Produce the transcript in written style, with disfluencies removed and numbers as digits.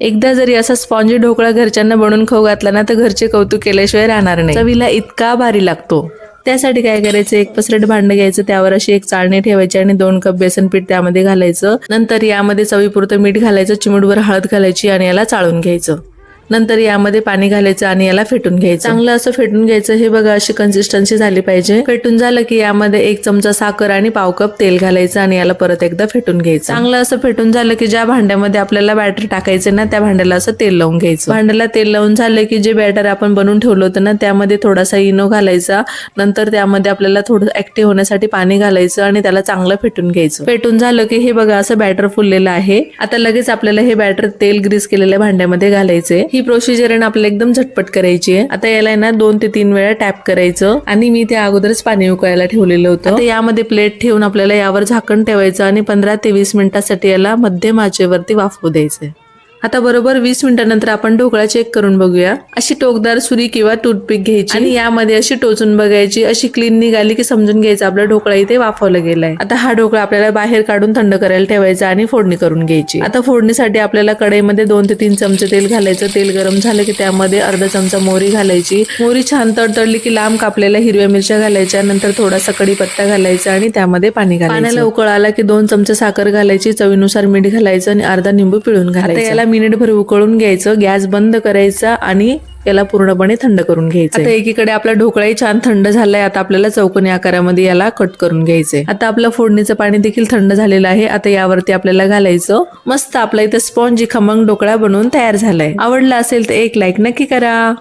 एकदा जरी असा स्पॉन्जी ढोकळा घरच्यांना बनवून खाऊ घातला ना तर घरचे कौतुक केल्याशिवाय राहणार नाही. चवीला इतका भारी लागतो. त्यासाठी काय करायचं, एक पसरट भांडं घ्यायचं, त्यावर अशी एक चाळणी ठेवायची आणि 2 कप बेसन पीठ त्यामध्ये घालायचं. नंतर यामध्ये चवीपुरतं मीठ घालायचं, चिमूटभर हळद घालायची आणि याला चाळून घ्यायचं. नंतर यामध्ये पाणी घालायचं आणि याला फेटून घ्यायचं. चांगलं असं फेटून घ्यायचं. हे बघा अशी कन्सिस्टन्सी झाली पाहिजे. फेटून झालं की यामध्ये 1 चमचा साखर आणि पाव कप तेल घालायचं आणि याला परत एकदा फेटून घ्यायचं. चांगलं असं फेटून झालं की ज्या भांड्यामध्ये आपल्याला बॅटर टाकायचं ना त्या भांड्याला असं तेल लावून घ्यायचं. भांड्याला तेल लावून झालं की जे बॅटर आपण बनवून ठेवलं होतं ना त्यामध्ये थोडासा इनो घालायचा. नंतर त्यामध्ये आपल्याला थोडं ऍक्टिव्ह होण्यासाठी पाणी घालायचं आणि त्याला चांगलं फेटून घ्यायचं. फेटून झालं की हे बघा असं बॅटर फुललेलं आहे. आता लगेच आपल्याला हे बॅटर तेल ग्रीस केलेल्या भांड्यामध्ये घालायचे. ही प्रोसिजर आहे ना आपल्याला एकदम झटपट करायची आहे. आता याला ना 2 ते 3 वेळा टॅप करायचं आणि मी त्या अगोदरच पाणी उकळायला ठेवलेलं होतं. आता यामध्ये प्लेट ठेवून आपल्याला यावर झाकण ठेवायचं आणि 15 ते 20 मिनिटांसाठी याला मध्यम आचेवरती वाफवू द्यायचंय. आता बरोबर 20 मिनिटांनंतर आपण ढोकळा चेक करून बघूया. अशी टोकदार सुरी किंवा टूथपिक घ्यायची आणि यामध्ये अशी टोचून बघायची. अशी क्लीन निघाली की समजून घ्यायचं आपला ढोकळा इथे वाफवला गेलाय. आता हा ढोकळा आपल्याला बाहेर काढून थंड करायला ठेवायचा आणि फोडणी करून घ्यायची. आता फोडणीसाठी आपल्याला कढईमध्ये 2 ते 3 चमचे तेल घालायचं. तेल गरम झालं की त्यामध्ये अर्धा चमचा मोहरी घालायची. मोहरी छान तडतडली की लांब कापलेल्या हिरव्या मिरच्या घालायच्या. नंतर थोडासा कढीपत्ता घालायचा आणि त्यामध्ये पाणी घालायचं. पाण्याला उकळ आला की 2 चमचे साखर घालायची. चवीनुसार मीठ घालायचं आणि अर्धा लिंबू पिळून घालायचं. याला मिनिटभर उकळून घ्यायचं. गॅस बंद करायचा आणि याला पूर्णपणे थंड करून घ्यायचं. आता एकीकडे आपला ढोकळाही छान थंड झालाय. आता आपल्याला चौकोनी आकारामध्ये याला कट करून घ्यायचंय. आता आपलं फोडणीचं पाणी देखील थंड झालेलं आहे. आता यावरती आपल्याला घालायचं. मस्त आपला इथे स्पॉन्जी खमंग ढोकळा बनवून तयार झालाय. आवडला असेल तर एक लाईक नक्की करा.